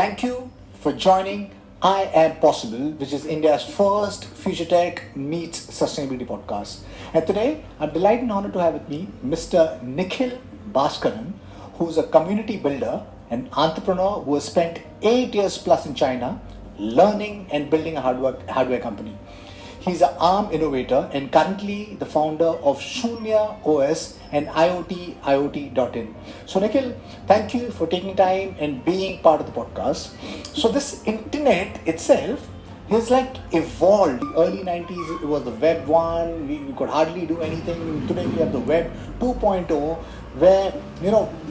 Thank you for joining I Am Possible, which is India's first future tech meets sustainability podcast. And today, I'm delighted and honored to have with me Mr. Nikhil Bhaskaran, who's a community builder and entrepreneur who has spent 8 years plus in China learning and building a hardware company. He's an ARM innovator and currently the founder of Shunya OS and IoT.in. So Nikhil, thank you for taking time and being part of the podcast. So this internet itself has like evolved. The early 90s, it was the web 1, we could hardly do anything. Today we have the web 2.0 where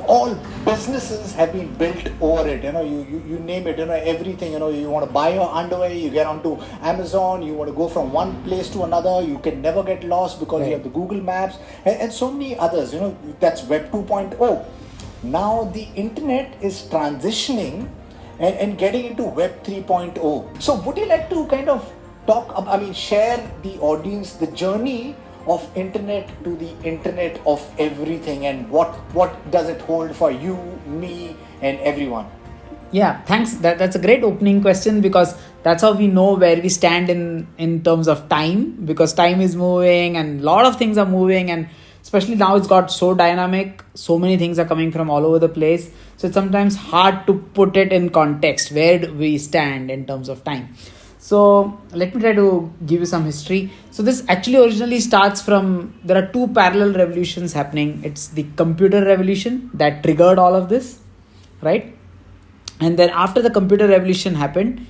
all businesses have been built over it. You name it, everything. You want to buy your underwear, you get onto Amazon. You want to go from one place to another, you can never get lost because you have the Google Maps and so many others. That's web 2.0. Now the internet is transitioning and getting into web 3.0. So would you like to kind of share the audience the journey of internet to the internet of everything, and what does it hold for you, me, and everyone? Yeah, thanks. That's a great opening question, because that's how we know where we stand in terms of time, because time is moving and a lot of things are moving, and especially now it's got so dynamic, so many things are coming from all over the place. So it's sometimes hard to put it in context, where do we stand in terms of time. So let me try to give you some history. So this actually originally starts from, there are two parallel revolutions happening. It's the computer revolution that triggered all of this, right? And then after the computer revolution happened,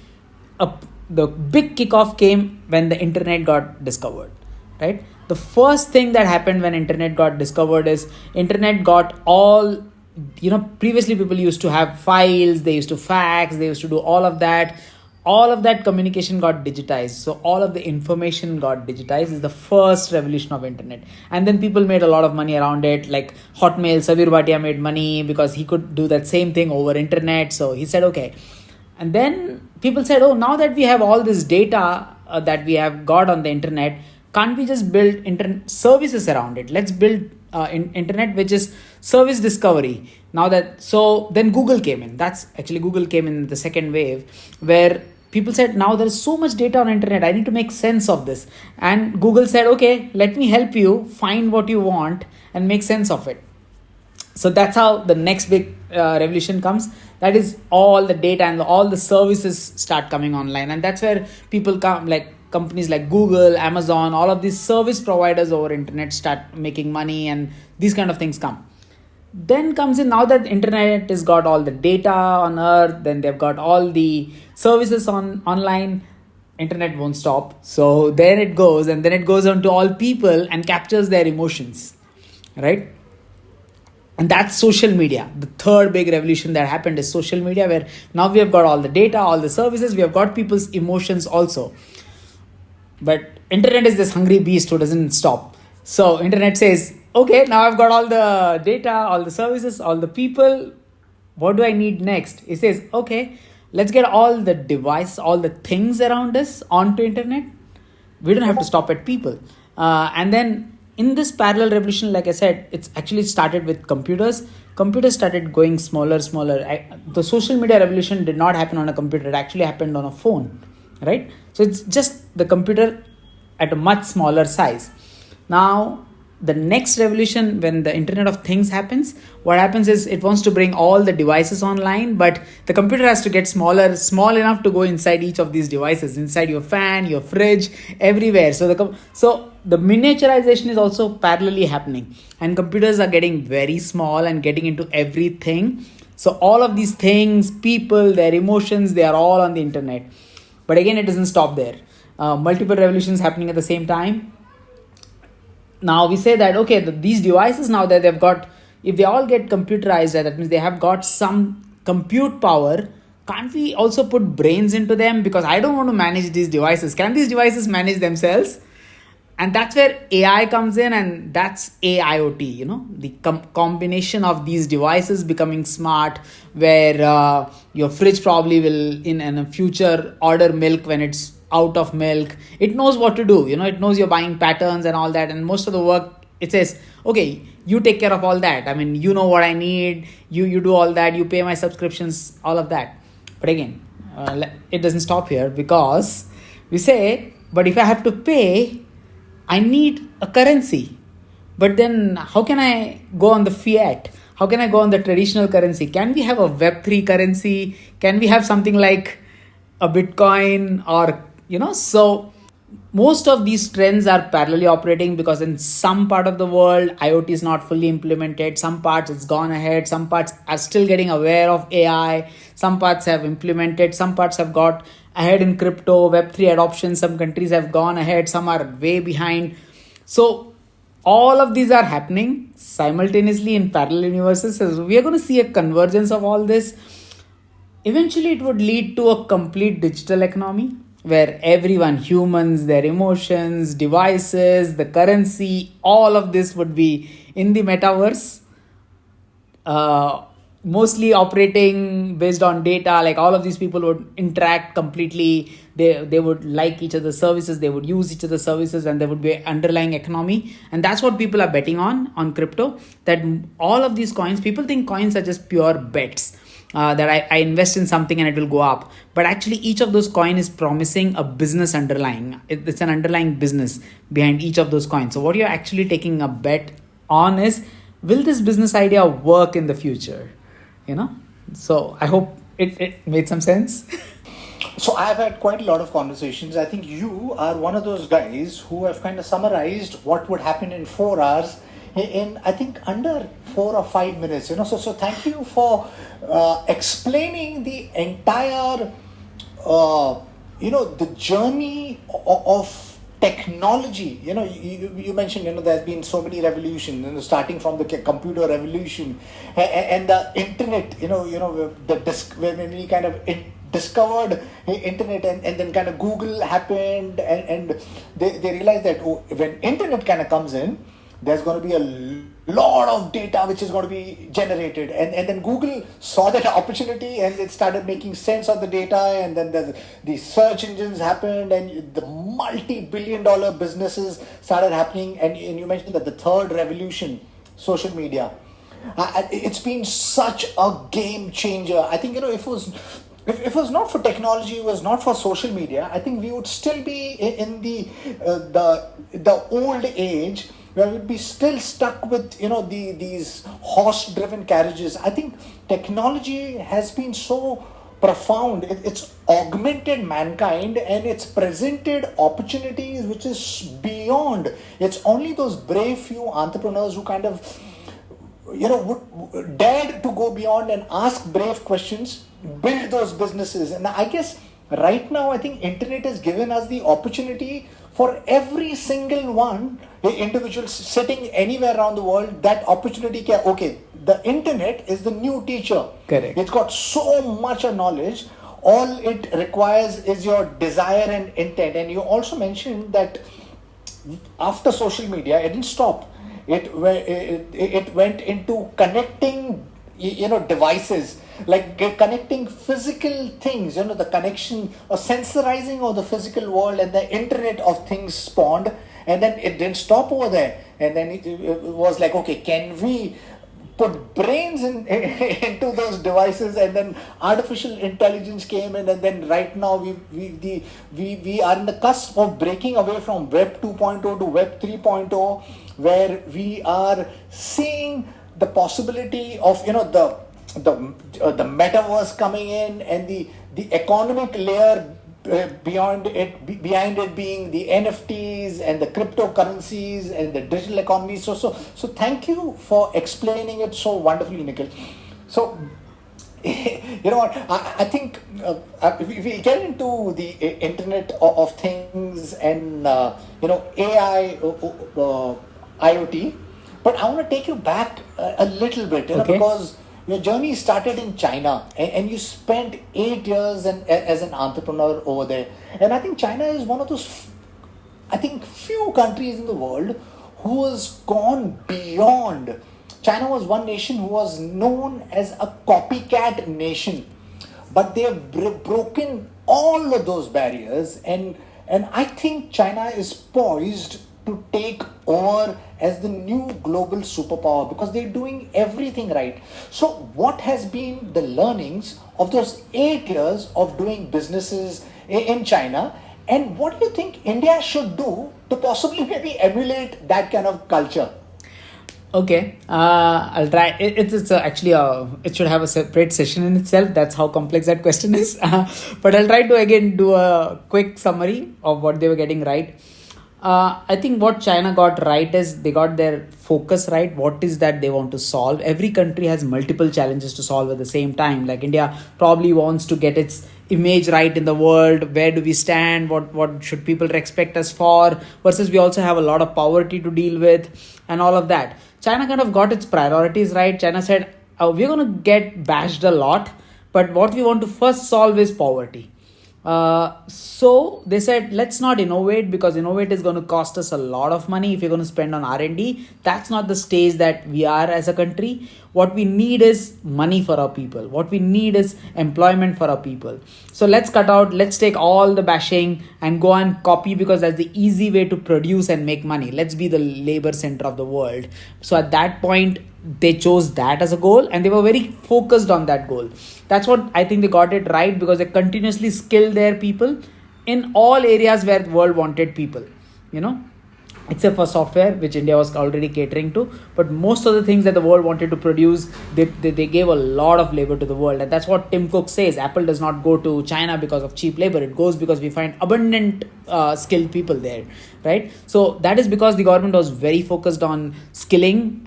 the big kickoff came when the internet got discovered, right? The first thing that happened when internet got discovered is internet got all, previously people used to have files, they used to fax, they used to do all of that. All of that communication got digitized. So all of the information got digitized is the first revolution of internet. And then people made a lot of money around it. Like Hotmail, Sabir Bhatia made money because he could do that same thing over internet. So he said, okay. And then people said, oh, now that we have all this data that we have got on the internet, can't we just build services around it? Let's build internet, which is service discovery. Then Google came in. Google came in the second wave, where people said, now there is so much data on internet, I need to make sense of this. And Google said, okay, let me help you find what you want and make sense of it. So that's how the next big revolution comes. That is all the data and all the services start coming online. And that's where people come, like companies like Google, Amazon, all of these service providers over internet start making money, and these kind of things come. Then comes in, now that internet has got all the data on earth, then they've got all the services online, internet won't stop. So there it goes, and then it goes on to all people and captures their emotions, right? And that's social media. The third big revolution that happened is social media, where now we have got all the data, all the services, we have got people's emotions also. But internet is this hungry beast who doesn't stop. So internet says, okay, now I've got all the data, all the services, all the people. What do I need next? It says, okay, let's get all the devices, all the things around us onto internet. We don't have to stop at people. And then in this parallel revolution, like I said, it's actually started with computers. Computers started going smaller. The social media revolution did not happen on a computer. It actually happened on a phone, right? So it's just the computer at a much smaller size. Now, the next revolution, when the Internet of Things happens, what happens is it wants to bring all the devices online, but the computer has to get small enough to go inside each of these devices, inside your fan, your fridge, everywhere. So the miniaturization is also parallelly happening, and computers are getting very small and getting into everything. So all of these things, people, their emotions, they are all on the internet. But again, it doesn't stop there. Multiple revolutions happening at the same time. Now we say that, okay, these devices now that they've got, if they all get computerized, that means they have got some compute power. Can't we also put brains into them? Because I don't want to manage these devices. Can these devices manage themselves? And that's where AI comes in, and that's AIoT, the combination of these devices becoming smart, where your fridge probably will in a future order milk when it's out of milk. It knows what to do, it knows your buying patterns and all that. And most of the work, it says, okay, you take care of all that. I mean, you know what I need, you do all that, you pay my subscriptions, all of that. But again, it doesn't stop here, because we say, but if I have to pay, I need a currency. But then how can I go on the fiat? How can I go on the traditional currency? Can we have a Web3 currency? Can we have something like a Bitcoin, or, so most of these trends are parallelly operating, because in some part of the world IoT is not fully implemented, some parts it's gone ahead, some parts are still getting aware of AI, some parts have implemented, some parts have got ahead in crypto, Web3 adoption, some countries have gone ahead, some are way behind. So all of these are happening simultaneously in parallel universes. So we are going to see a convergence of all this. Eventually it would lead to a complete digital economy, where everyone, humans, their emotions, devices, the currency, all of this would be in the metaverse, mostly operating based on data. Like, all of these people would interact completely. They would like each other's services, they would use each other's services, and there would be an underlying economy. And that's what people are betting on crypto, that all of these coins, people think coins are just pure bets. That I invest in something and it will go up. But actually each of those coins is promising a business underlying. It's an underlying business behind each of those coins. So what you're actually taking a bet on is, will this business idea work in the future? So I hope it made some sense. So I've had quite a lot of conversations. I think you are one of those guys who have kind of summarized what would happen in 4 hours in, I think, under 4 or 5 minutes. So thank you for explaining the entire the journey of technology. You mentioned, there's been so many revolutions, starting from the computer revolution and the internet, when we kind of discovered internet, and then kind of Google happened, and they realized that when internet kind of comes in, there's going to be a lot of data which is going to be generated, and then Google saw that opportunity and it started making sense of the data, and then the search engines happened, and the multi-billion-dollar businesses started happening. And you mentioned that the third revolution, social media, it's been such a game changer. I think, if it was not for technology, it was not for social media, I think we would still be in the old age, where we'd be still stuck with these horse-driven carriages. I think technology has been so profound. It's augmented mankind, and it's presented opportunities which is beyond. It's only those brave few entrepreneurs who kind of would dared to go beyond and ask brave questions, build those businesses. And I guess right now, I think internet has given us the opportunity for every single one, individual sitting anywhere around the world, that opportunity. Okay, the internet is the new teacher. Correct. It's got so much of knowledge. All it requires is your desire and intent. And you also mentioned that after social media, it didn't stop. It went into connecting devices, like connecting physical things, the connection or sensorizing of the physical world, and the internet of things spawned. And then it didn't stop over there, and then it was like, okay, can we put brains into those devices? And then artificial intelligence came in, and then right now we are in the cusp of breaking away from Web 2.0 to Web 3.0, where we are seeing the possibility of the metaverse coming in, and the economic layer behind it being the NFTs and the cryptocurrencies and the digital economy. So thank you for explaining it so wonderfully, Nikhil. So what, I think if we get into the Internet of Things and AI, IoT, but I want to take you back a little bit, Okay. because your journey started in China, and you spent 8 years as an entrepreneur over there. And I think China is one of those, few countries in the world who has gone beyond. China was one nation who was known as a copycat nation, but they have broken all of those barriers, and I think China is poised to take over as the new global superpower because they're doing everything right. So, what has been the learnings of those 8 years of doing businesses in China? And what do you think India should do to possibly maybe emulate that kind of culture? Okay, I'll try. Actually it should have a separate session in itself. That's how complex that question is. But I'll try to again do a quick summary of what they were getting right. I think what China got right is they got their focus right. What is that they want to solve? Every country has multiple challenges to solve at the same time. Like India probably wants to get its image right in the world. Where do we stand? What should people expect us for? Versus we also have a lot of poverty to deal with and all of that. China kind of got its priorities right. China said, we're going to get bashed a lot, but what we want to first solve is poverty. So they said, let's not innovate because innovate is going to cost us a lot of money if you're going to spend on R&D. That's not the stage that we are as a country. What we need is money for our people. What we need is employment for our people. So let's take all the bashing and go and copy because that's the easy way to produce and make money. Let's be the labor center of the world. So at that point, they chose that as a goal and they were very focused on that goal. That's what I think they got it right because they continuously skill their people in all areas where the world wanted people, except for software, which India was already catering to. But most of the things that the world wanted to produce, they gave a lot of labor to the world. And that's what Tim Cook says. Apple does not go to China because of cheap labor. It goes because we find abundant skilled people there, right? So that is because the government was very focused on skilling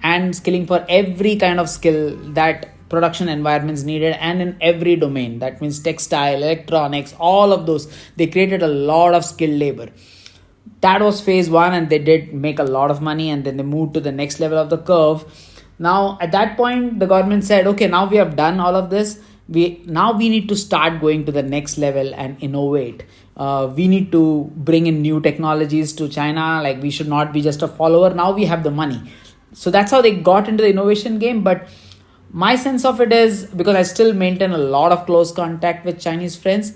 for every kind of skill that production environments needed and in every domain. That means textile, electronics, all of those. They created a lot of skilled labor. That was phase one and they did make a lot of money and then they moved to the next level of the curve. Now at that point the government said, okay, now we have done all of this. We need to start going to the next level and innovate. We need to bring in new technologies to China. Like we should not be just a follower. Now we have the money. So that's how they got into the innovation game. But my sense of it is, because I still maintain a lot of close contact with Chinese friends,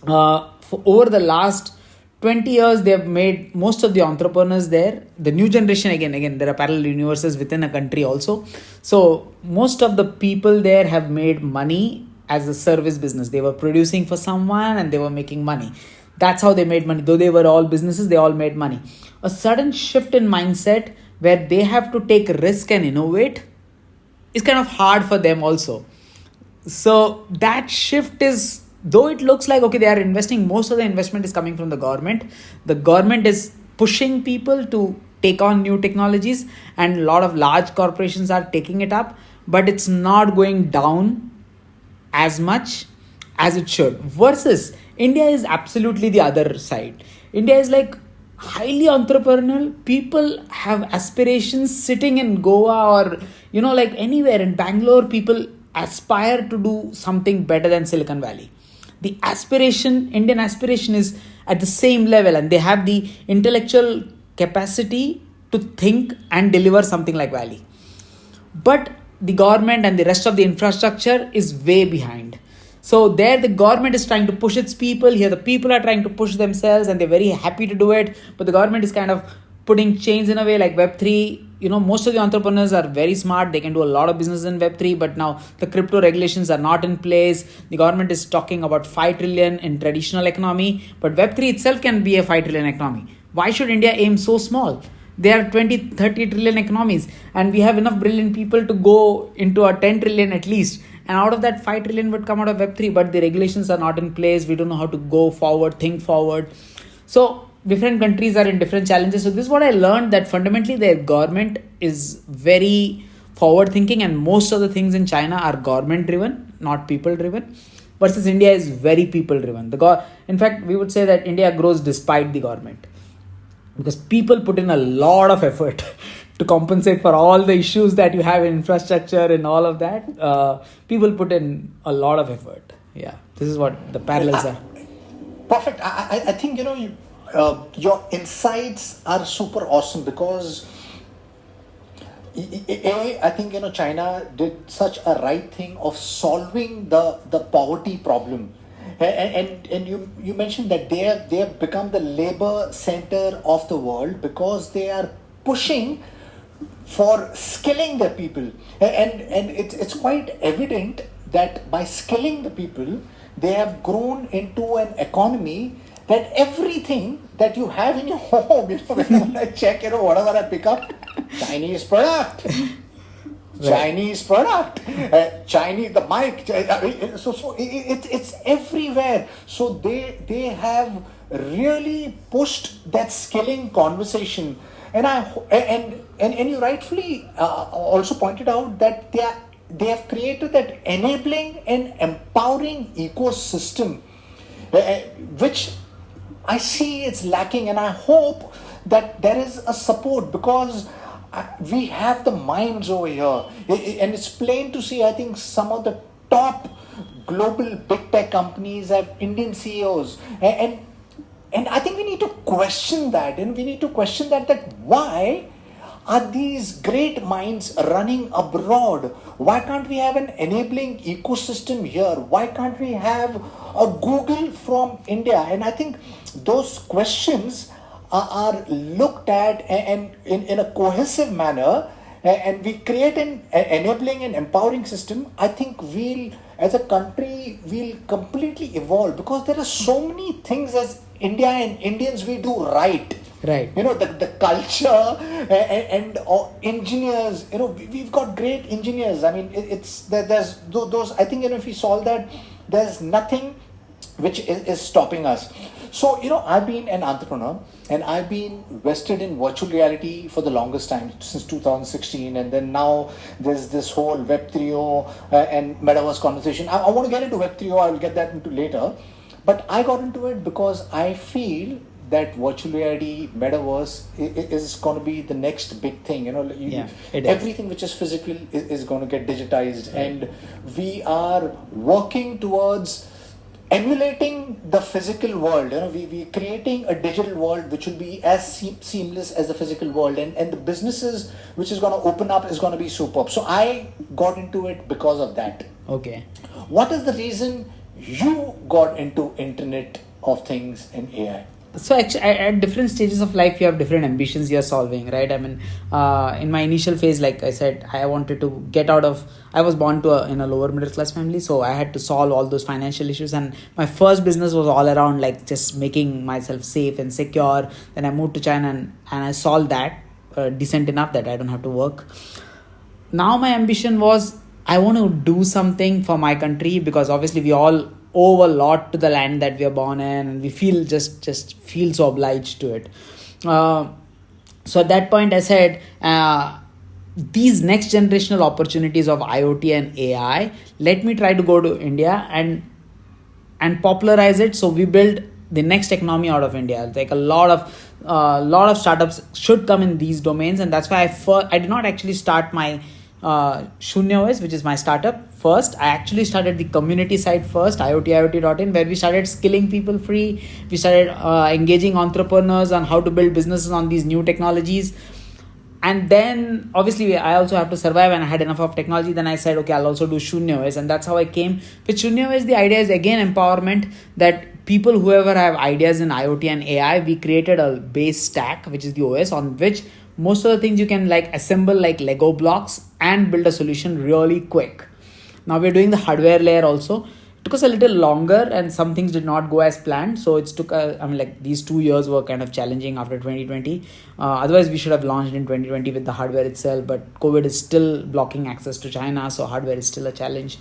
for over the last 20 years, they have made most of the entrepreneurs there. The new generation, again, there are parallel universes within a country also. So most of the people there have made money as a service business. They were producing for someone and they were making money. That's how they made money. Though they were all businesses, they all made money. A sudden shift in mindset where they have to take risk and innovate is kind of hard for them also. So that shift is, though it looks like, okay, they are investing, most of the investment is coming from the government. The government is pushing people to take on new technologies and a lot of large corporations are taking it up, but it's not going down as much as it should. Versus India is absolutely the other side. India is like highly entrepreneurial. People have aspirations sitting in Goa or, like anywhere in Bangalore, people aspire to do something better than Silicon Valley. The Indian aspiration is at the same level and they have the intellectual capacity to think and deliver something like Valley. But the government and the rest of the infrastructure is way behind. So there the government is trying to push its people. Here the people are trying to push themselves and they're very happy to do it. But the government is kind of putting chains in a way like Web3. Most of the entrepreneurs are very smart. They can do a lot of business in Web3. But now the crypto regulations are not in place. The government is talking about 5 trillion in traditional economy. But Web3 itself can be a 5 trillion economy. Why should India aim so small? There are 20, 30 trillion economies. And we have enough brilliant people to go into a 10 trillion at least. And out of that 5 trillion would come out of Web3, but the regulations are not in place. We don't know how to go forward, think forward. So different countries are in different challenges. So this is what I learned, that fundamentally their government is very forward thinking and most of the things in China are government driven, not people driven. Versus India is very people driven. In fact, we would say that India grows despite the government. Because people put in a lot of effort to compensate for all the issues that you have in infrastructure and all of that. People put in a lot of effort. Yeah, this is what the parallels are. Perfect. I think, your insights are super awesome because I think, China did such a right thing of solving the poverty problem. And you mentioned that they have become the labor center of the world because they are pushing for skilling the people, and it's quite evident that by skilling the people they have grown into an economy that everything that you have in your home, whenever I check, whatever I pick up, Chinese product. Chinese product, Chinese the mic. So it's everywhere. So they have really pushed that skilling conversation, and and you rightfully also pointed out that they have created that enabling and empowering ecosystem, which I see it's lacking, and I hope that there is a support because we have the minds over here, and it's plain to see. I think some of the top global big tech companies have Indian CEOs, and I think we need to question that, and we need to question that why are these great minds running abroad? Why can't we have an enabling ecosystem here? Why can't we have a Google from India? And I think those questions are looked at and in a cohesive manner, and we create an enabling and empowering system. I think we'll, as a country, we'll completely evolve because there are so many things as India and Indians we do right. Right. The culture and engineers, we've got great engineers. I mean, there's those, I think, if we solve that, there's nothing which is stopping us. So, I've been an entrepreneur and I've been vested in virtual reality for the longest time, since 2016. And then now there's this whole Web 3.0 and metaverse conversation. I want to get into Web 3.0, I'll get that into later. But I got into it because I feel that virtual reality, metaverse is going to be the next big thing. Everything which is physical is going to get digitized. Right. And we are working towards emulating the physical world. We're creating a digital world which will be as seamless as the physical world, and the businesses which is going to open up is going to be superb. So I got into it because of that. Okay. What is the reason you got into Internet of Things and AI? So actually, at different stages of life, you have different ambitions you're solving, right? I mean, in my initial phase, like I said, I wanted to get out of, I was born in a lower middle class family, so I had to solve all those financial issues. And my first business was all around like just making myself safe and secure. Then I moved to China and I solved that decent enough that I don't have to work. Now my ambition was, I want to do something for my country, because obviously we all owe a lot to the land that we are born in, and we feel just feel so obliged to it. So at that point I said, these next generational opportunities of IoT and AI, let me try to go to India and popularize it. So we build the next economy out of India. Like a lot of startups should come in these domains, and that's why I did not actually start my ShunyaOS, which is my startup, first. I actually started the community side first, IoT.in, where we started skilling people free. We started engaging entrepreneurs on how to build businesses on these new technologies. And then obviously I also have to survive, and I had enough of technology. Then I said, okay, I'll also do ShunyaOS, and that's how I came. With ShunyaOS, the idea is again empowerment, that people, whoever have ideas in IoT and AI, we created a base stack, which is the OS, on which most of the things you can like assemble like Lego blocks and build a solution really quick. Now we're doing the hardware layer also. It took us a little longer, and some things did not go as planned. So it took, these 2 years were kind of challenging after 2020. Otherwise we should have launched in 2020 with the hardware itself, but COVID is still blocking access to China. So hardware is still a challenge.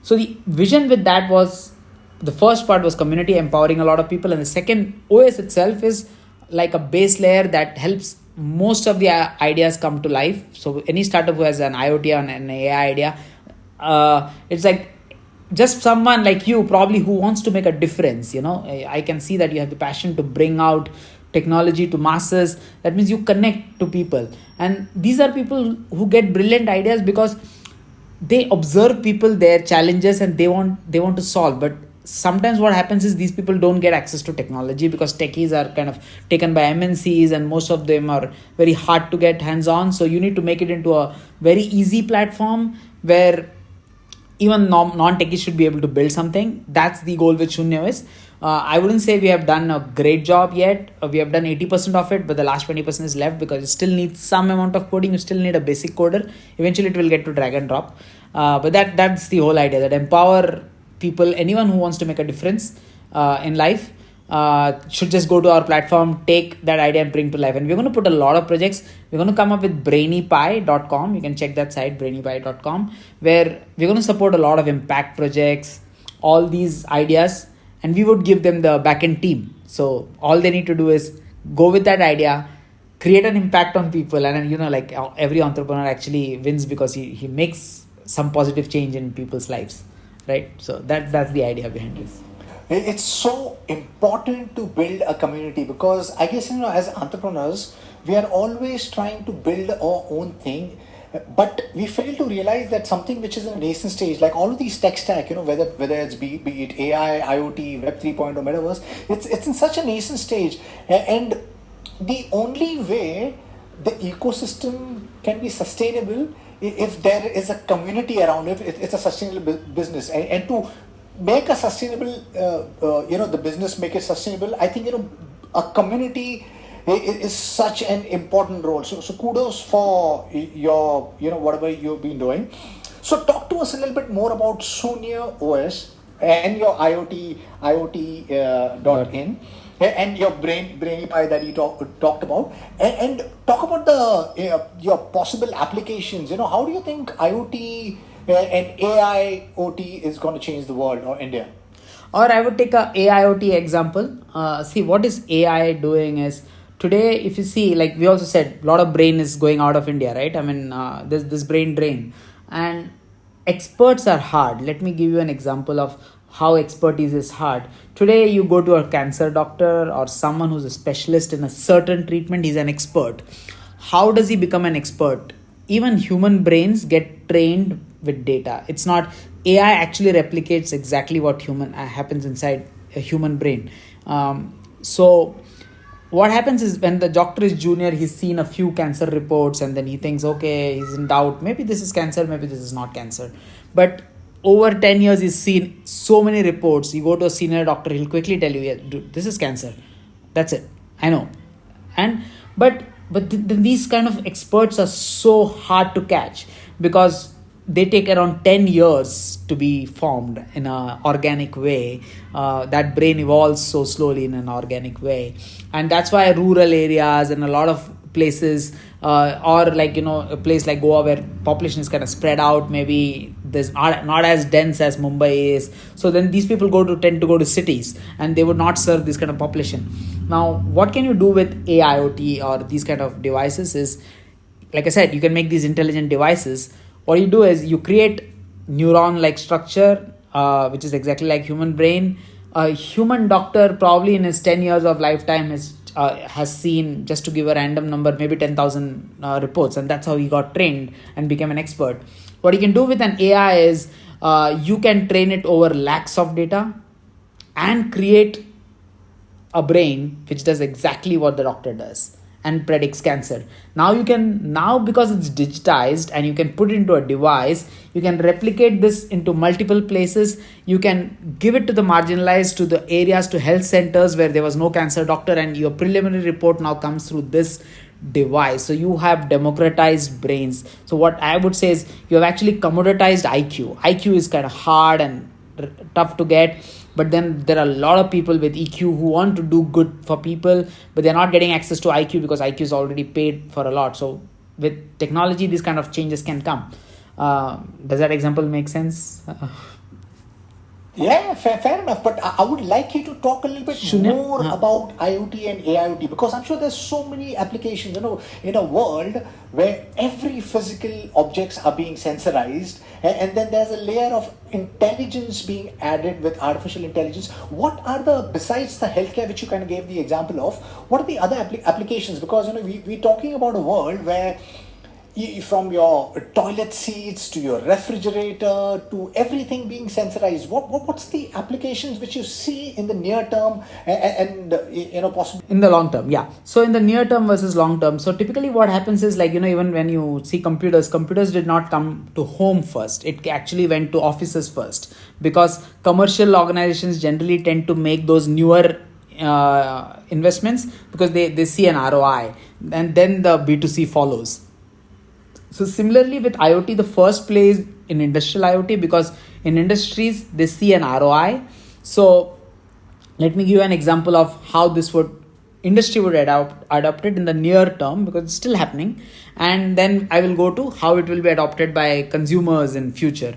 So the vision with that was, the first part was community, empowering a lot of people. And the second, OS itself is like a base layer that helps most of the ideas come to life. So any startup who has an IoT or an AI idea, it's like just someone like you probably who wants to make a difference. I can see that you have the passion to bring out technology to masses. That means you connect to people, and these are people who get brilliant ideas because they observe people, their challenges, and they want to solve. But sometimes what happens is these people don't get access to technology because techies are kind of taken by MNCs, and most of them are very hard to get hands on. So you need to make it into a very easy platform where even non-techies should be able to build something. That's the goal with Shunya is. I wouldn't say we have done a great job yet. We have done 80% of it, but the last 20% is left because it still needs some amount of coding. You still need a basic coder. Eventually, it will get to drag and drop. But that's the whole idea, that empower people, anyone who wants to make a difference in life should just go to our platform, take that idea and bring to life. And we're going to put a lot of projects. We're going to come up with brainypie.com. You can check that site, brainypie.com, where we're going to support a lot of impact projects, all these ideas, and we would give them the backend team. So all they need to do is go with that idea, create an impact on people, and like every entrepreneur actually wins because he makes some positive change in people's lives, right? So that's the idea behind this. It's so important to build a community because I guess, as entrepreneurs, we are always trying to build our own thing, but we fail to realize that something which is in a nascent stage, like all of these tech stack, whether it's be it AI, IoT, Web 3.0, Metaverse, it's in such a nascent stage. And the only way the ecosystem can be sustainable if there is a community around it. It's a sustainable business, and to make a sustainable, the business, make it sustainable, I think, a community is such an important role. So kudos for your, whatever you've been doing. So talk to us a little bit more about Shunya OS and your IoT .in and your BrainyPie that you talked about, and talk about the your possible applications. How do you think IoT and AIoT is going to change the world or India? Or I would take a AIoT example. See, what is AI doing is, today, if you see, like we also said, a lot of brain is going out of India, right? I mean, there's this brain drain, and experts are hard. Let me give you an example of how expertise is hard. Today, you go to a cancer doctor or someone who's a specialist in a certain treatment, he's an expert. How does he become an expert? Even human brains get trained with data. It's not, AI actually replicates exactly what happens inside a human brain. So what happens is, when the doctor is junior, he's seen a few cancer reports and then he thinks, okay, he's in doubt, maybe this is cancer, maybe this is not cancer. But over 10 years, he's seen so many reports. You go to a senior doctor, he'll quickly tell you, yeah, dude, this is cancer. That's it. I know. But these kind of experts are so hard to catch because they take around 10 years to be formed in an organic way. That brain evolves so slowly in an organic way. And that's why rural areas and a lot of places, or like, a place like Goa where population is kind of spread out, maybe there's not as dense as Mumbai is. So then these people tend to go to cities, and they would not serve this kind of population. Now, what can you do with AIoT or these kind of devices is, like I said, you can make these intelligent devices. What you do is you create neuron-like structure, which is exactly like human brain. A human doctor probably in his 10 years of lifetime has seen, just to give a random number, maybe 10,000 reports, and that's how he got trained and became an expert. What you can do with an AI is you can train it over lakhs of data and create a brain which does exactly what the doctor does and predicts cancer. Now because it's digitized and you can put it into a device, you can replicate this into multiple places. You can give it to the marginalized, to the areas, to health centers where there was no cancer doctor, and your preliminary report now comes through this device. So you have democratized brains. So what I would say is, you have actually commoditized IQ. IQ is kind of hard and tough to get. But then there are a lot of people with EQ who want to do good for people, but they're not getting access to IQ because IQ is already paid for a lot. So with technology, these kind of changes can come. Does that example make sense? Yeah, fair enough. But I would like you to talk a little bit more about IoT and AIoT, because I'm sure there's so many applications, in a world where every physical objects are being sensorized, and then there's a layer of intelligence being added with artificial intelligence. What are besides the healthcare, which you kind of gave the example of, what are the other applications? Because, we're talking about a world where from your toilet seats to your refrigerator to everything being sensorized. What's the applications which you see in the near term and possibly in the long term? Yeah, so in the near term versus long term, so typically what happens is, like, even when you see computers did not come to home first. It actually went to offices first, because commercial organizations generally tend to make those newer investments because they see an ROI, and then the B2C follows. So similarly with IoT, the first play is in industrial IoT, because in industries they see an ROI. So let me give you an example of how industry would adopt it in the near term, because it's still happening, and then I will go to how it will be adopted by consumers in future.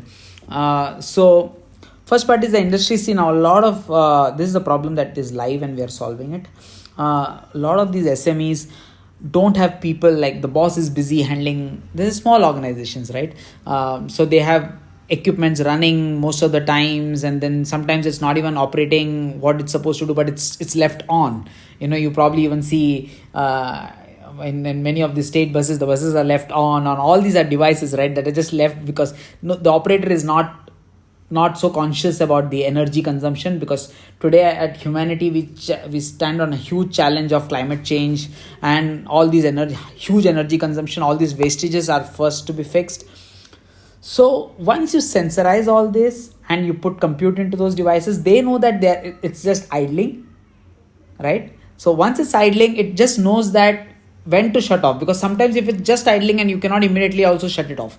So first part is the industry see now a lot of this is a problem that is live and we are solving it. A lot of these SMEs don't have people, like the boss is busy handling, this is small organizations, right? So they have equipments running most of the times, and then sometimes it's not even operating what it's supposed to do, but it's left on. You probably even see in many of the state buses, the buses are left on all these are devices, right, that are just left because the operator is not so conscious about the energy consumption, because today at humanity we stand on a huge challenge of climate change, and all these huge energy consumption, all these wastages are first to be fixed. So once you sensorize all this and you put compute into those devices, they know that it's just idling, right? So once it's idling, it just knows that when to shut off, because sometimes if it's just idling and you cannot immediately also shut it off,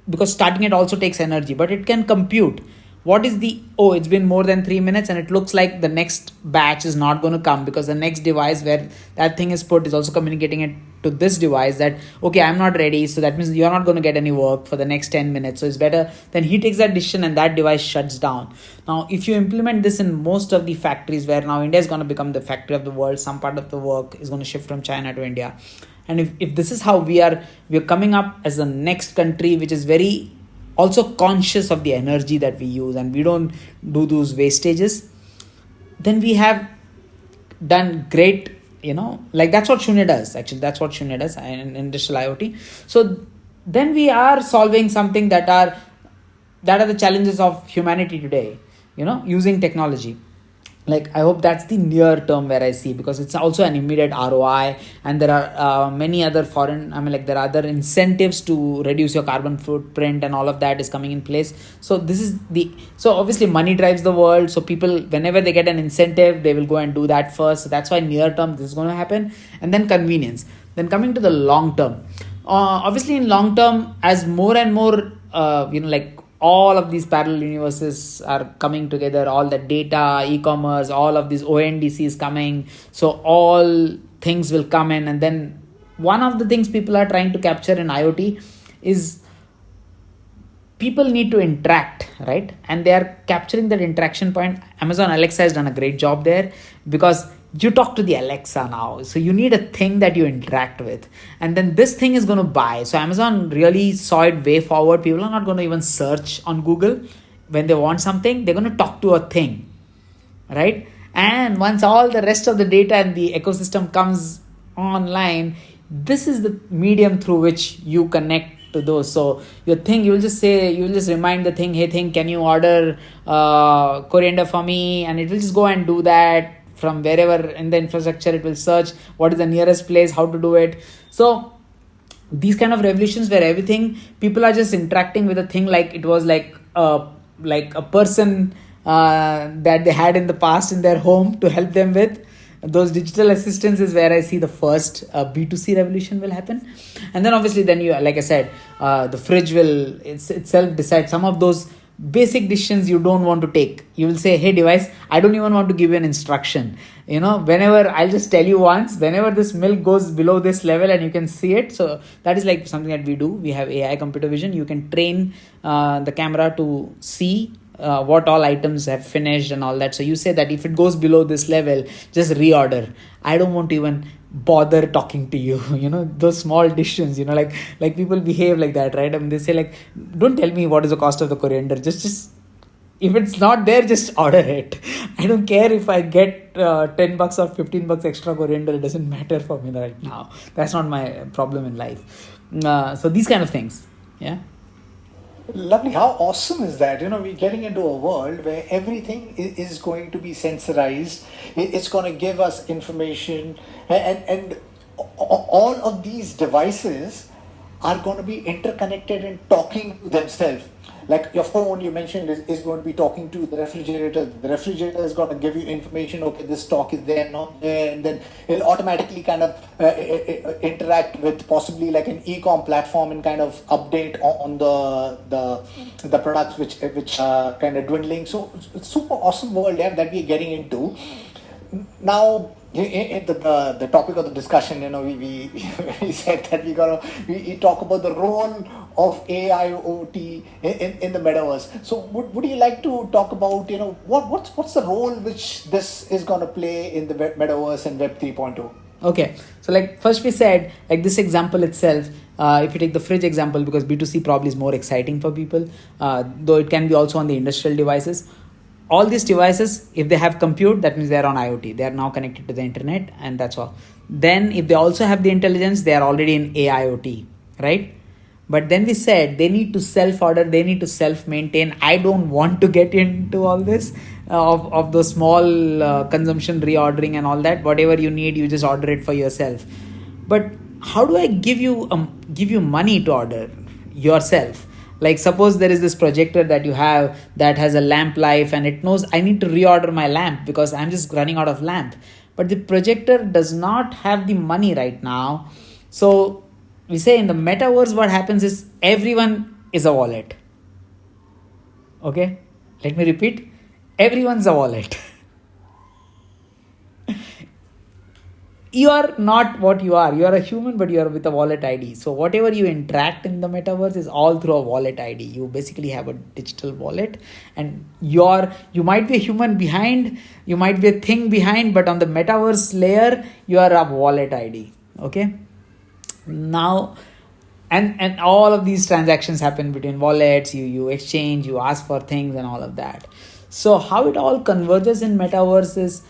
because starting it also takes energy, but it can compute what is it's been more than 3 minutes and it looks like the next batch is not going to come, because the next device where that thing is put is also communicating it to this device that, okay, I'm not ready, so that means you're not going to get any work for the next 10 minutes. So it's better. Then he takes that decision and that device shuts down. Now, if you implement this in most of the factories, where now India is going to become the factory of the world, some part of the work is going to shift from China to India. And if this is how we're coming up as the next country, which is very also conscious of the energy that we use, and we don't do those wastages, then we have done great, like that's what Shunya does. Actually, that's what Shunya does in industrial IoT. So then we are solving something that are the challenges of humanity today, using technology. Like, I hope that's the near term where I see, because it's also an immediate ROI, and there are many other there are other incentives to reduce your carbon footprint, and all of that is coming in place. So so obviously money drives the world. So people, whenever they get an incentive, they will go and do that first. So that's why near term this is going to happen, and then convenience. Then coming to the long term, obviously in long term, as more and more, all of these parallel universes are coming together, all the data, e-commerce, all of these ONDC is coming. So all things will come in. And then one of the things people are trying to capture in IoT is people need to interact, right? And they are capturing that interaction point. Amazon Alexa has done a great job there, because you talk to the Alexa now. So you need a thing that you interact with. And then this thing is going to buy. So Amazon really saw it way forward. People are not going to even search on Google. When they want something, they're going to talk to a thing, right? And once all the rest of the data and the ecosystem comes online, this is the medium through which you connect to those. So your thing, you'll just remind the thing, hey thing, can you order coriander for me? And it will just go and do that. From wherever in the infrastructure, it will search what is the nearest place, how to do it. So these kind of revolutions where people are just interacting with a thing, like it was like a person that they had in the past in their home to help them with. Those digital assistants is where I see the first B2C revolution will happen. And then obviously you, like I said, the fridge will itself decide some of those basic decisions you don't want to take. You will say, hey device, I don't even want to give you an instruction. Whenever, I'll just tell you once, whenever this milk goes below this level, and you can see it. So that is like something that we do. We have AI computer vision. You can train the camera to see what all items have finished and all that. So you say that if it goes below this level, just reorder. I don't want to even bother talking to you. Those small decisions, like people behave like that, right? I mean, they say like, don't tell me what is the cost of the coriander. Just if it's not there, just order it. I don't care if I get $10 or $15 extra coriander. It doesn't matter for me right now. That's not my problem in life. So these kind of things. Yeah. Lovely. How awesome is that? You know, we're getting into a world where everything is going to be sensorized. It's going to give us information, and all of these devices are going to be interconnected and talking to themselves. Like your phone, you mentioned, is going to be talking to the refrigerator. The refrigerator is going to give you information. Okay, this stock is there, not there, and then it'll automatically kind of interact with possibly like an e-com platform and kind of update on the products which are kind of dwindling. So it's super awesome world, yeah, that we're getting into now. The topic of the discussion, you know, we said that we talk about the role of AIoT in the metaverse. So would you like to talk about, you know, what's the role which this is going to play in the metaverse and Web 3.0? Okay, so like first we said, like this example itself, if you take the fridge example, because B2C probably is more exciting for people, though it can be also on the industrial devices. All these devices, if they have compute, that means they are on IoT. They are now connected to the internet, and that's all. Then if they also have the intelligence, they are already in AIoT, right? But then we said they need to self-order, they need to self-maintain. I don't want to get into all this of the small consumption reordering and all that. Whatever you need, you just order it for yourself. But how do I give you money to order yourself? Like suppose there is this projector that you have that has a lamp life and it knows I need to reorder my lamp because I'm just running out of lamp. But the projector does not have the money right now. So we say in the metaverse what happens is everyone is a wallet. Okay, let me repeat. Everyone's a wallet. You are not what you are. You are a human, but you are with a wallet ID. So whatever you interact in the metaverse is all through a wallet ID. You basically have a digital wallet, and you might be a human behind, you might be a thing behind, but on the metaverse layer, you are a wallet ID. Okay. Now, and all of these transactions happen between wallets. You exchange, you ask for things, and all of that. So how it all converges in metaverse is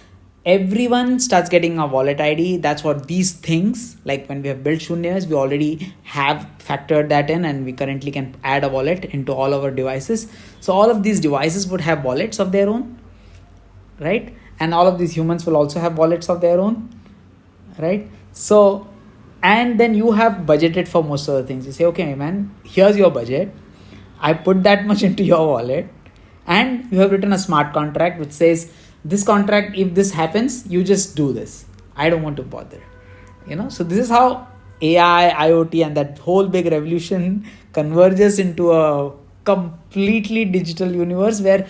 everyone starts getting a wallet ID. That's what these things, like when we have built Shunyaverse, we already have factored that in, and we currently can add a wallet into all our devices. So all of these devices would have wallets of their own, right? And all of these humans will also have wallets of their own, right? So, and then you have budgeted for most of the things. You say, okay, man, here's your budget. I put that much into your wallet, and you have written a smart contract which says, this contract, if this happens, you just do this. I don't want to bother. So this is how AI, IoT, and that whole big revolution converges into a completely digital universe where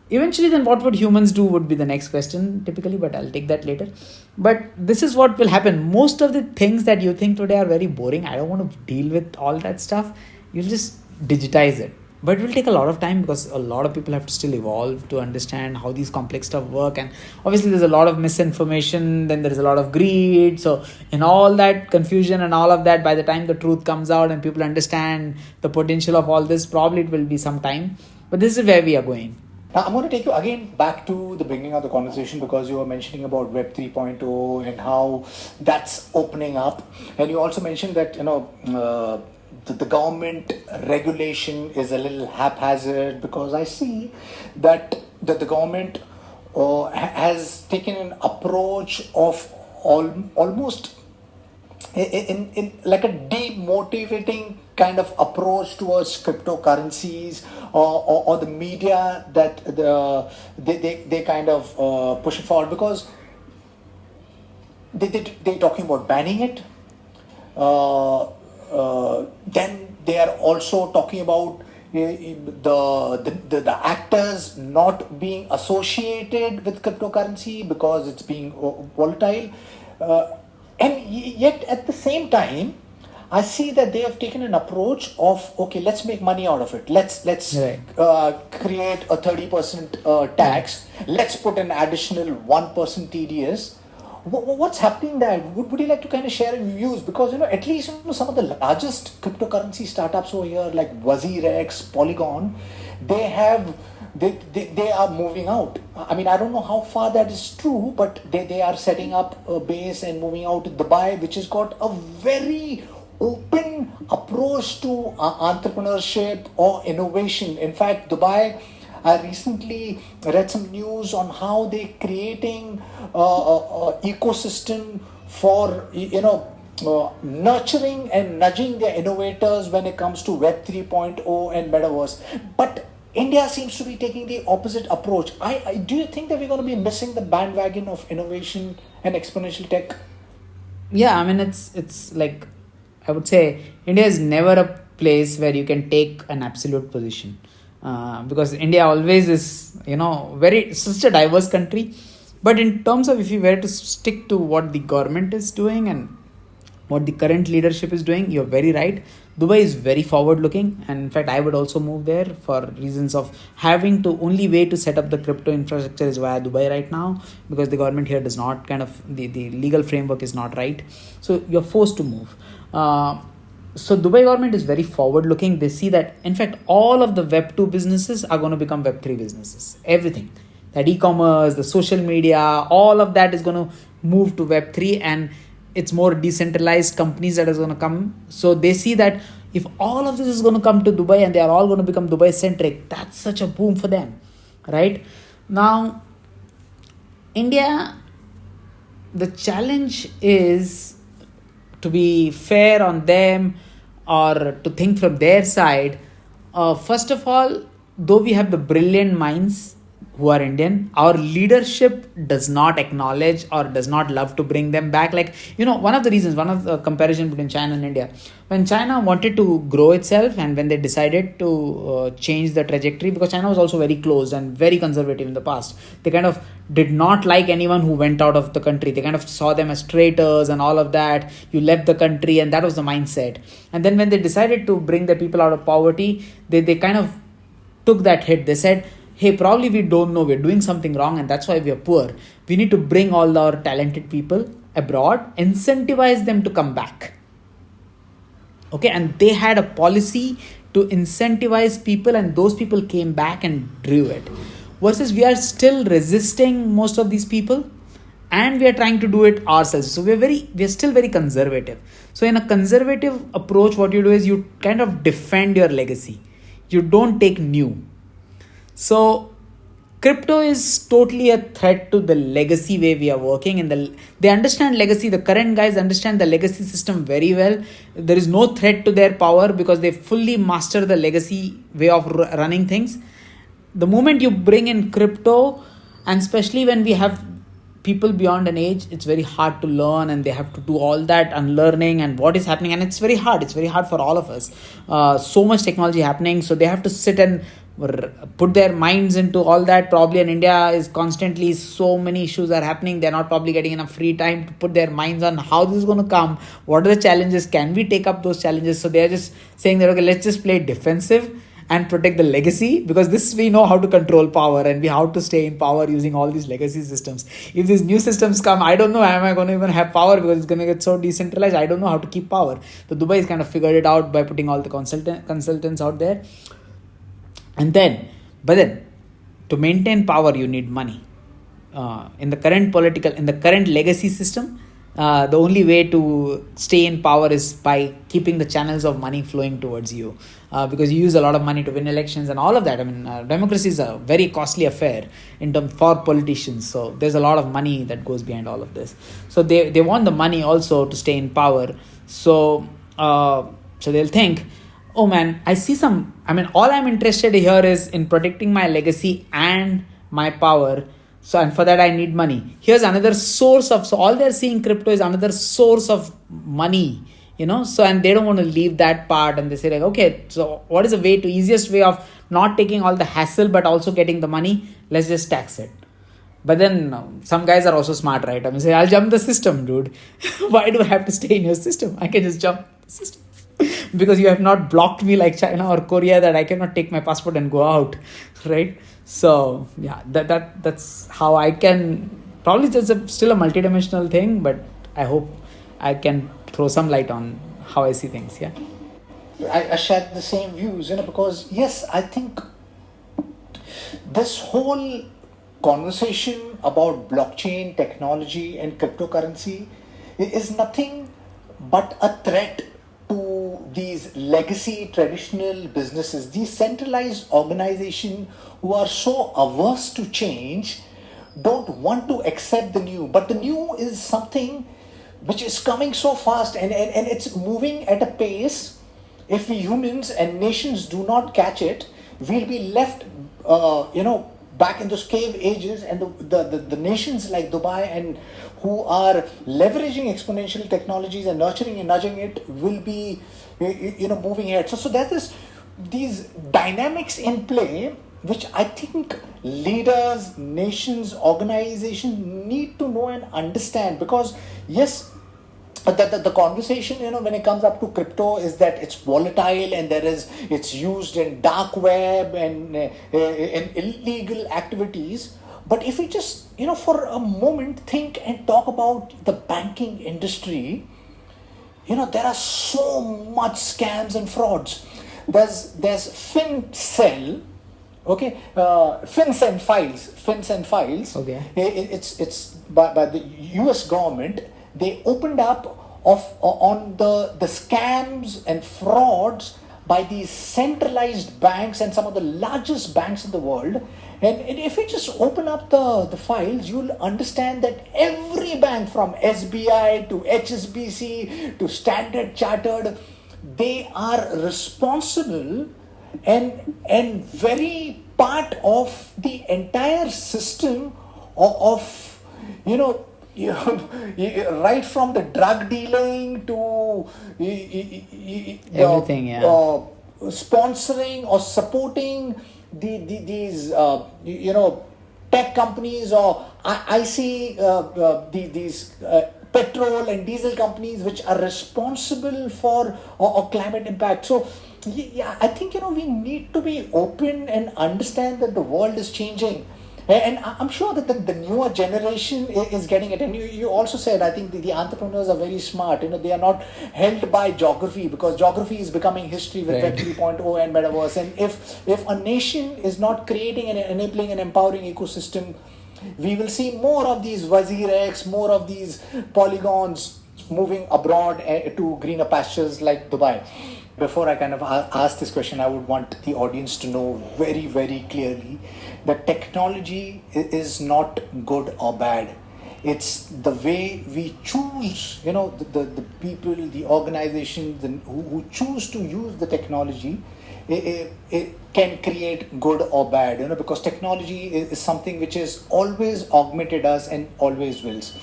eventually then what would humans do would be the next question typically, but I'll take that later. But this is what will happen. Most of the things that you think today are very boring. I don't want to deal with all that stuff. You'll just digitize it. But it will take a lot of time because a lot of people have to still evolve to understand how these complex stuff work. And obviously there's a lot of misinformation, then there's a lot of greed. So in all that confusion and all of that, by the time the truth comes out and people understand the potential of all this, probably it will be some time. But this is where we are going. Now, I'm going to take you again back to the beginning of the conversation because you were mentioning about Web 3.0 and how that's opening up. And you also mentioned that, the government regulation is a little haphazard because I see that the government has taken an approach of almost in like a demotivating kind of approach towards cryptocurrencies or the media that they kind of push it forward because they're talking about banning it. Then they are also talking about the actors not being associated with cryptocurrency because it's being volatile, and yet at the same time I see that they have taken an approach of, okay, let's make money out of it. Let's Right. Create a 30% tax. Let's put an additional 1% TDS. What's happening there? Would you like to kind of share your views? Because, at least some of the largest cryptocurrency startups over here, like WazirX, Polygon, they are moving out. I mean, I don't know how far that is true, but they are setting up a base and moving out to Dubai, which has got a very open approach to entrepreneurship or innovation. In fact, Dubai, I recently read some news on how they're creating ecosystem for nurturing and nudging their innovators when it comes to Web 3.0 and metaverse. But India seems to be taking the opposite approach. I do you think that we're going to be missing the bandwagon of innovation and exponential tech? Yeah, I mean, it's like, I would say India is never a place where you can take an absolute position, because India always is, very such a diverse country. But in terms of, if you were to stick to what the government is doing and what the current leadership is doing, you're very right. Dubai is very forward looking, and in fact I would also move there for reasons of having to, only way to set up the crypto infrastructure is via Dubai right now, because the government here does not kind of, the legal framework is not right, so you're forced to move. So Dubai government is very forward looking. They see that in fact all of the Web 2 businesses are going to become Web 3 businesses. Everything, that e-commerce, the social media, all of that is going to move to Web 3, and it's more decentralized companies that is going to come. So they see that if all of this is going to come to Dubai and they are all going to become Dubai centric, that's such a boom for them, right? Now, India, the challenge is to be fair on them, or to think from their side. First of all, though we have the brilliant minds who are Indian, our leadership does not acknowledge or does not love to bring them back. Like, one of the comparison between China and India, when China wanted to grow itself and when they decided to change the trajectory, because China was also very closed and very conservative in the past, they kind of did not like anyone who went out of the country. They kind of saw them as traitors and all of that. You left the country, and that was the mindset. And then when they decided to bring the people out of poverty, they kind of took that hit. They said, hey, probably we don't know, we're doing something wrong, and that's why we're poor. We need to bring all our talented people abroad, incentivize them to come back. Okay, and they had a policy to incentivize people, and those people came back and drew it. Versus we are still resisting most of these people, and we are trying to do it ourselves. So we're still very conservative. So in a conservative approach, what you do is you kind of defend your legacy. You don't take new. So crypto is totally a threat to the legacy way we are working. And they understand legacy. The current guys understand the legacy system very well. There is no threat to their power because they fully master the legacy way of running things. The moment you bring in crypto, and especially when we have people beyond an age, it's very hard to learn, and they have to do all that unlearning and what is happening. And it's very hard. It's very hard for all of us. So much technology happening. So they have to sit and put their minds into all that. Probably in India is constantly, so many issues are happening. They're not probably getting enough free time to put their minds on how this is going to come. What are the challenges? Can we take up those challenges? So they're just saying that, okay, let's just play defensive and protect the legacy, because this we know how to control power, and we how to stay in power using all these legacy systems. If these new systems come, I don't know, am I going to even have power, because it's going to get so decentralized. I don't know how to keep power. So Dubai has kind of figured it out by putting all the consultants out there. But then to maintain power, you need money. In the current legacy system, the only way to stay in power is by keeping the channels of money flowing towards you, because you use a lot of money to win elections and all of that. I mean, democracy is a very costly affair for politicians. So there's a lot of money that goes behind all of this. So they want the money also to stay in power. So they'll think, oh man, all I'm interested here is in protecting my legacy and my power. So, and for that I need money. Here's another source so all they're seeing crypto is another source of money, so, and they don't want to leave that part, and they say like, okay, so what is the easiest way of not taking all the hassle, but also getting the money? Let's just tax it. But then some guys are also smart, right? I mean, say, I'll jump the system, dude. Why do I have to stay in your system? I can just jump the system. Because you have not blocked me like China or Korea that I cannot take my passport and go out, right? So yeah, that's how I can. Probably it's still a multidimensional thing, but I hope I can throw some light on how I see things. Yeah, I share the same views, because yes, I think this whole conversation about blockchain technology and cryptocurrency is nothing but a threat to these legacy traditional businesses, these centralized organizations who are so averse to change, don't want to accept the new. But the new is something which is coming so fast, and it's moving at a pace. If we humans and nations do not catch it, we'll be left, back in those cave ages, and the nations like Dubai and who are leveraging exponential technologies and nurturing and nudging it will be, moving ahead. So there's these dynamics in play, which I think leaders, nations, organizations need to know and understand. Because yes, the conversation, when it comes up to crypto, is that it's volatile, and it's used in dark web and in illegal activities. But if we just, for a moment think and talk about the banking industry, there are so much scams and frauds. There's FinCell, okay, FinCEN files. Okay. It's by the US government. They opened up on the scams and frauds by these centralized banks and some of the largest banks in the world. And if you just open up the files, you'll understand that every bank from SBI to HSBC to Standard Chartered, they are responsible and very part of the entire system of right from the drug dealing to everything, sponsoring or supporting these tech companies, or I see these petrol and diesel companies which are responsible for or climate impact. So I think we need to be open and understand that the world is changing. And I'm sure that the newer generation is getting it. And you also said, I think the entrepreneurs are very smart. They are not held by geography, because geography is becoming history with Web 3.0 and Metaverse. And if a nation is not creating and enabling and empowering ecosystem, we will see more of these WazirX, more of these polygons moving abroad to greener pastures like Dubai. Before I kind of ask this question, I would want the audience to know very, very clearly that technology is not good or bad. It's the way we choose, the people, the organizations who choose to use the technology, it can create good or bad, because technology is something which has always augmented us and always wills.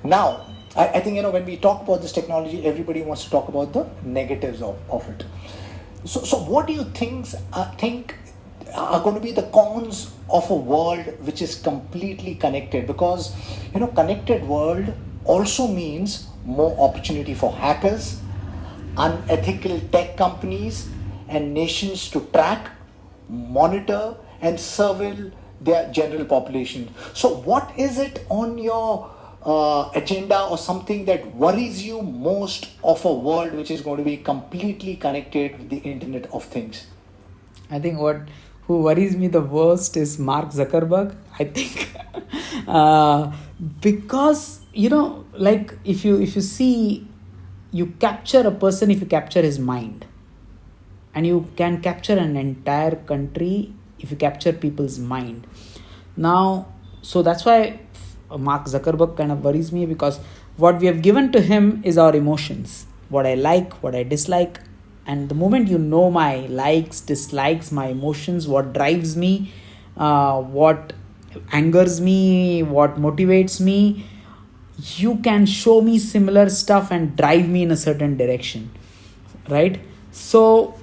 Now, I think, when we talk about this technology, everybody wants to talk about the negatives of it. So what do you think are going to be the cons of a world which is completely connected? Because, connected world also means more opportunity for hackers, unethical tech companies, and nations to track, monitor, and surveil their general population. So what is it on your agenda or something that worries you most of a world which is going to be completely connected with the Internet of Things? I think who worries me the worst is Mark Zuckerberg. I think because like if you see, you capture a person if you capture his mind, and you can capture an entire country if you capture people's mind. Now, so that's why Mark Zuckerberg kind of worries me, because what we have given to him is our emotions, what I like, what I dislike. And the moment you know my likes, dislikes, my emotions, what drives me, what angers me, what motivates me, you can show me similar stuff and drive me in a certain direction, right? So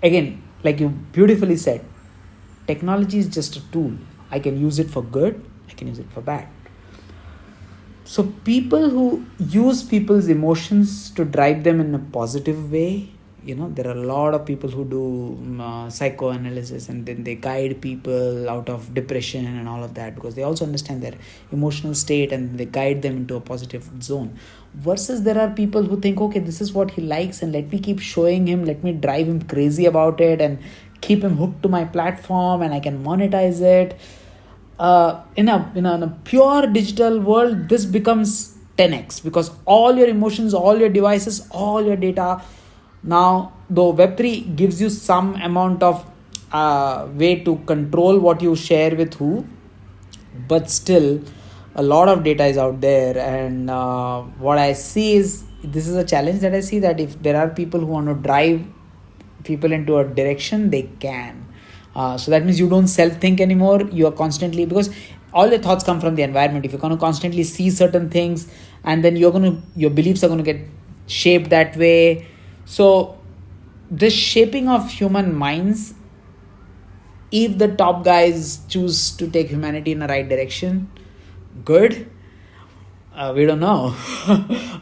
again, like you beautifully said, technology is just a tool. I can use it for good, I can use it for bad. So people who use people's emotions to drive them in a positive way, there are a lot of people who do psychoanalysis, and then they guide people out of depression and all of that, because they also understand their emotional state and they guide them into a positive zone. Versus there are people who think, okay, this is what he likes, and let me keep showing him, let me drive him crazy about it and keep him hooked to my platform, and I can monetize it. In a pure digital world, this becomes 10x, because all your emotions, all your devices, all your data Now, though Web3 gives you some amount of way to control what you share with who, but still a lot of data is out there. And what I see is, this is a challenge that I see, that if there are people who want to drive people into a direction, they can. So that means you don't self-think anymore. You are constantly, because all your thoughts come from the environment. If you're going to constantly see certain things, and then your beliefs are going to get shaped that way. So this shaping of human minds, if the top guys choose to take humanity in the right direction, good. We don't know.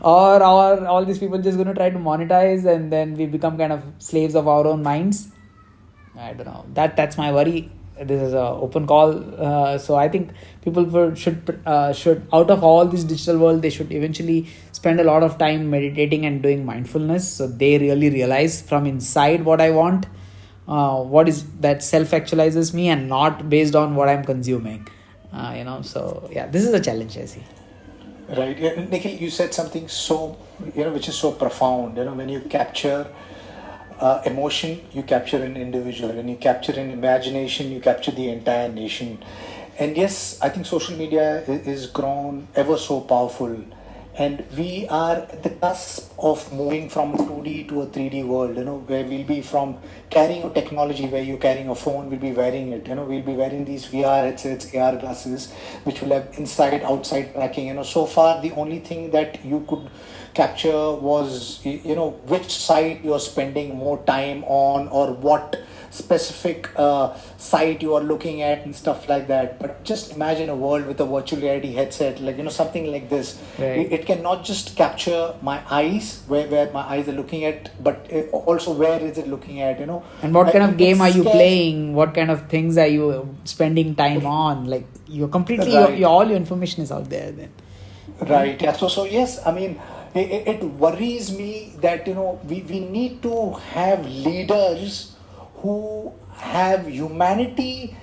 Or all these people just going to try to monetize, and then we become kind of slaves of our own minds. I don't know. That's my worry. This is an open call. So I think people should out of all this digital world, they should eventually spend a lot of time meditating and doing mindfulness, so they really realize from inside what I want, what is that self-actualizes me, and not based on what I'm consuming. So yeah, this is a challenge I see. Right. Yeah, Nikhil, you said something so, which is so profound. When you capture emotion, you capture an individual. When you capture an imagination, you capture the entire nation. And yes, I think social media is grown ever so powerful. And we are at the cusp of moving from a 2D to a 3D world, where we'll be from carrying a technology where you're carrying a phone, we'll be wearing it, we'll be wearing these VR headsets, AR glasses, which will have inside, outside tracking. So far, the only thing that you could capture was, which site you're spending more time on, or what specific site you are looking at and stuff like that. But just imagine a world with a virtual reality headset, like something like this. Right. It can not just capture my eyes, where my eyes are looking at, but also where is it looking at, And what kind of game are you scares- playing? What kind of things are you spending time on? Like, you're completely, Right. all your information is out there then. Right. Yeah. So yes, I mean, it worries me that we need to have leaders who have humanity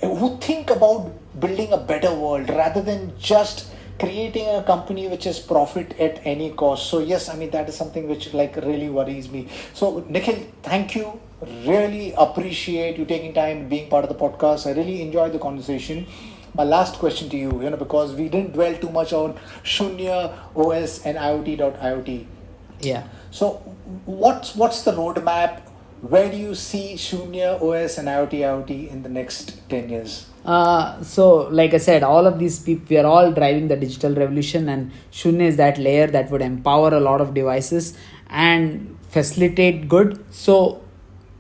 who think about building a better world rather than just creating a company which is profit at any cost. So yes, I mean, that is something which really worries me. So Nikhil, thank you. Really appreciate you taking time being part of the podcast. I really enjoyed the conversation. My last question to you, because we didn't dwell too much on Shunya OS and IoT.IoT. Yeah. So what's the roadmap? Where do you see Shunya OS and IoT in the next 10 years? So like I said, all of these people, we are all driving the digital revolution, and Shunya is that layer that would empower a lot of devices and facilitate good. So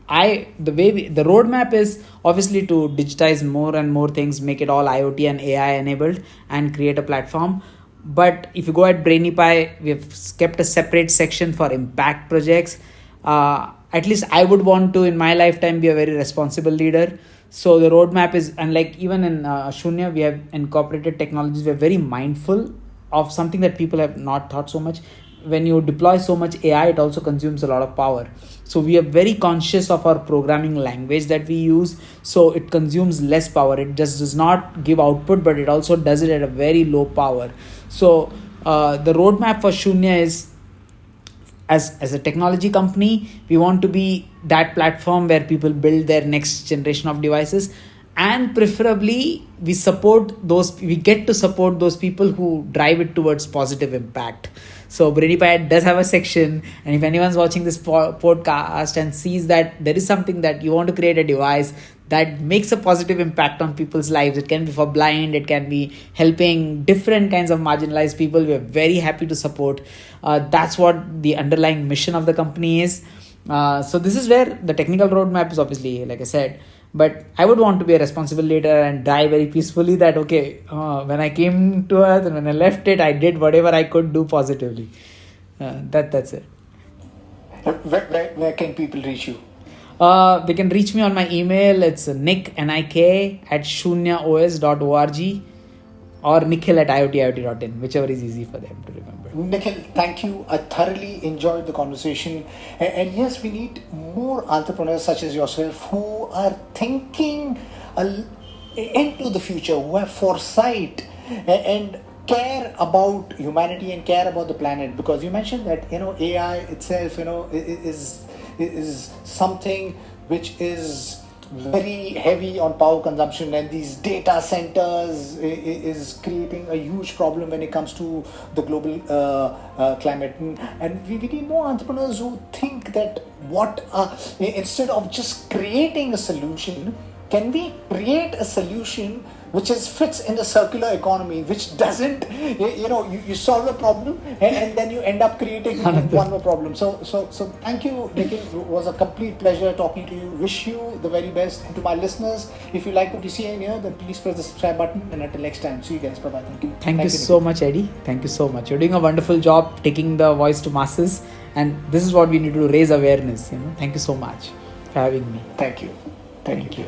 the roadmap is obviously to digitize more and more things, make it all IoT and AI enabled, and create a platform. But if you go at BrainyPie, we have kept a separate section for impact projects. At least I would want to, in my lifetime, be a very responsible leader. So the roadmap is, and like even in Shunya, we have incorporated technologies. We're very mindful of something that people have not thought so much. When you deploy so much AI, it also consumes a lot of power. So we are very conscious of our programming language that we use. So it consumes less power. It just does not give output, but it also does it at a very low power. So the roadmap for Shunya is, as a technology company, we want to be that platform where people build their next generation of devices, and preferably we get to support those people who drive it towards positive impact. So BrainyPie does have a section, and if anyone's watching this podcast and sees that there is something that you want to create a device that makes a positive impact on people's lives, it can be for blind, it can be helping different kinds of marginalized people, we are very happy to support. That's what the underlying mission of the company is. So this is where the technical roadmap is, obviously, like I said. But I would want to be a responsible leader and die very peacefully that, when I came to Earth and when I left it, I did whatever I could do positively. That's it. Where can people reach you? They can reach me on my email. It's nick@shunyaos.org or nikhil@iot.in, whichever is easy for them to remember. Nikhil, thank you. I thoroughly enjoyed the conversation. And yes, we need more entrepreneurs such as yourself who are thinking into the future, who have foresight, and care about humanity and care about the planet, because you mentioned that AI itself is something which is very heavy on power consumption, and these data centers is creating a huge problem when it comes to the global climate. And we need more entrepreneurs who think that instead of just creating a solution, can we create a solution which fits in the circular economy, which doesn't, you solve a problem and then you end up creating one more problem. So thank you, Nikhil. It was a complete pleasure talking to you. Wish you the very best. And to my listeners, if you like what you see in here, then please press the subscribe button. And until next time, see you guys. Bye bye. Thank you. Thank you so much, Eddie. Thank you so much. You're doing a wonderful job taking the voice to masses, and this is what we need to do, raise awareness. Thank you so much for having me. Thank you. Thank you.